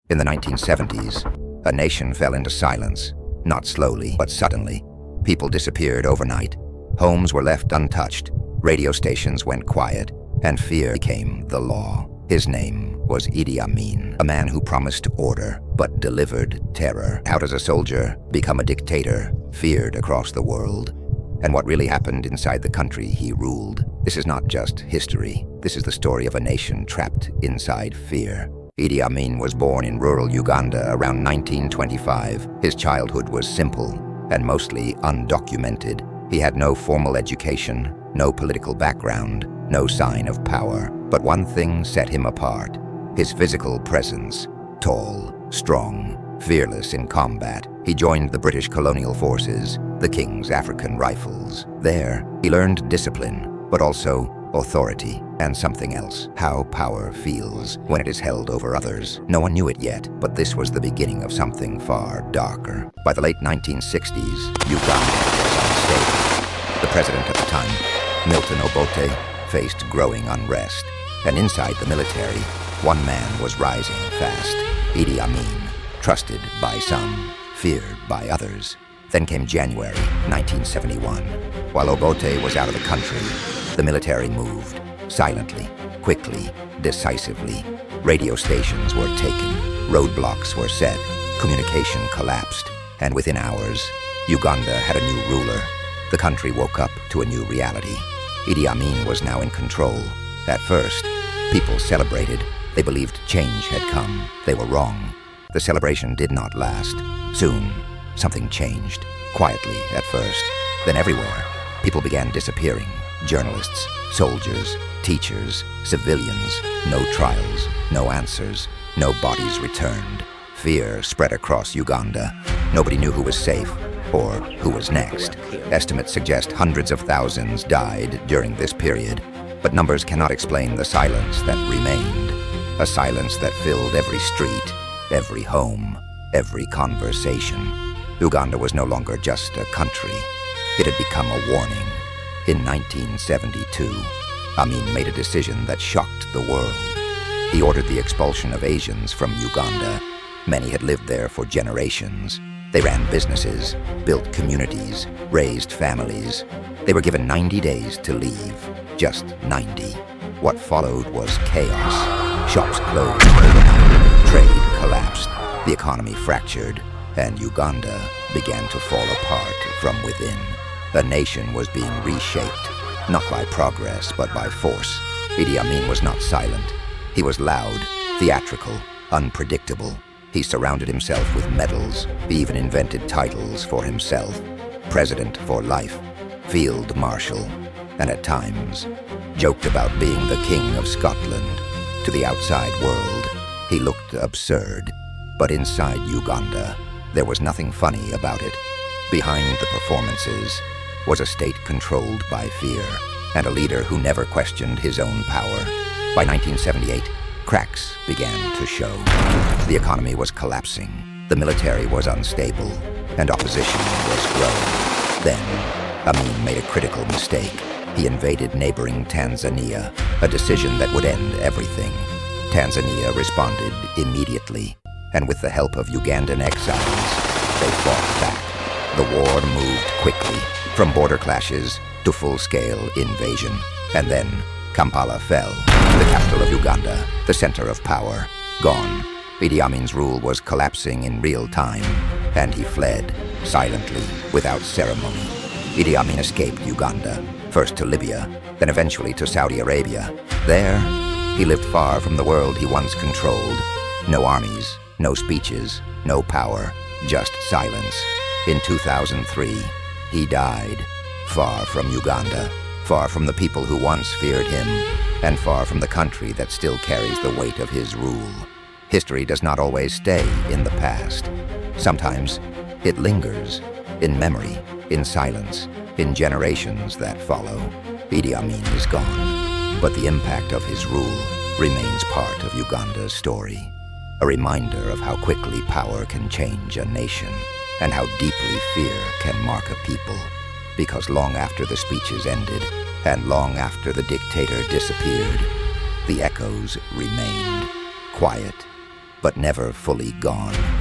In the 1970s, a nation fell into silence, not slowly, but suddenly. People disappeared overnight. Homes were left untouched. Radio stations went quiet, and fear became the law. His name was Idi Amin, a man who promised order, but delivered terror. Out as a soldier, become a dictator, feared across the world. And what really happened inside the country he ruled. This is not just history. This is the story of a nation trapped inside fear. Idi Amin was born in rural Uganda around 1925. His childhood was simple and mostly undocumented. He had no formal education, no political background, no sign of power. But one thing set him apart: his physical presence. Tall, strong, fearless in combat. He joined the British colonial forces, the King's African Rifles. There, he learned discipline, but also authority, and something else: how power feels when it is held over others. No one knew it yet, but this was the beginning of something far darker. By the late 1960s, Uganda was unstable. The president at the time, Milton Obote, faced growing unrest. And inside the military, one man was rising fast: Idi Amin, trusted by some, feared by others. Then came January 1971. While Obote was out of the country, the military moved, silently, quickly, decisively. Radio stations were taken, roadblocks were set, communication collapsed, and within hours, Uganda had a new ruler. The country woke up to a new reality. Idi Amin was now in control. At first, people celebrated. They believed change had come. They were wrong. The celebration did not last. Soon, something changed. Quietly at first, then everywhere. People began disappearing. Journalists, soldiers, teachers, civilians. No trials, no answers, no bodies returned. Fear spread across Uganda. Nobody knew who was safe or who was next. Estimates suggest hundreds of thousands died during this period, but numbers cannot explain the silence that remained. A silence that filled every street, every home, every conversation. Uganda was no longer just a country. It had become a warning. In 1972, Amin made a decision that shocked the world. He ordered the expulsion of Asians from Uganda. Many had lived there for generations. They ran businesses, built communities, raised families. They were given 90 days to leave. Just 90. What followed was chaos. Shops closed overnight. Trade collapsed. The economy fractured. And Uganda began to fall apart from within. The nation was being reshaped, not by progress, but by force. Idi Amin was not silent. He was loud, theatrical, unpredictable. He surrounded himself with medals. He even invented titles for himself: President for Life, Field Marshal, and at times joked about being the King of Scotland. To the outside world, he looked absurd. But inside Uganda, there was nothing funny about it. Behind the performances was a state controlled by fear, and a leader who never questioned his own power. By 1978, cracks began to show. The economy was collapsing, the military was unstable, and opposition was growing. Then, Amin made a critical mistake. He invaded neighboring Tanzania, a decision that would end everything. Tanzania responded immediately, and with the help of Ugandan exiles, they fought back. The war moved quickly, from border clashes to full-scale invasion. And then Kampala fell, the capital of Uganda, the center of power. Gone. Idi Amin's rule was collapsing in real time, and he fled, silently, without ceremony. Idi Amin escaped Uganda, first to Libya, then eventually to Saudi Arabia. There, he lived far from the world he once controlled. No armies, no speeches, no power, just silence. In 2003, he died, far from Uganda, far from the people who once feared him, and far from the country that still carries the weight of his rule. History does not always stay in the past. Sometimes it lingers, in memory, in silence, in generations that follow. Idi Amin is gone, but the impact of his rule remains part of Uganda's story. A reminder of how quickly power can change a nation, and how deeply fear can mark a people. Because long after the speeches ended, and long after the dictator disappeared, the echoes remained, quiet but never fully gone.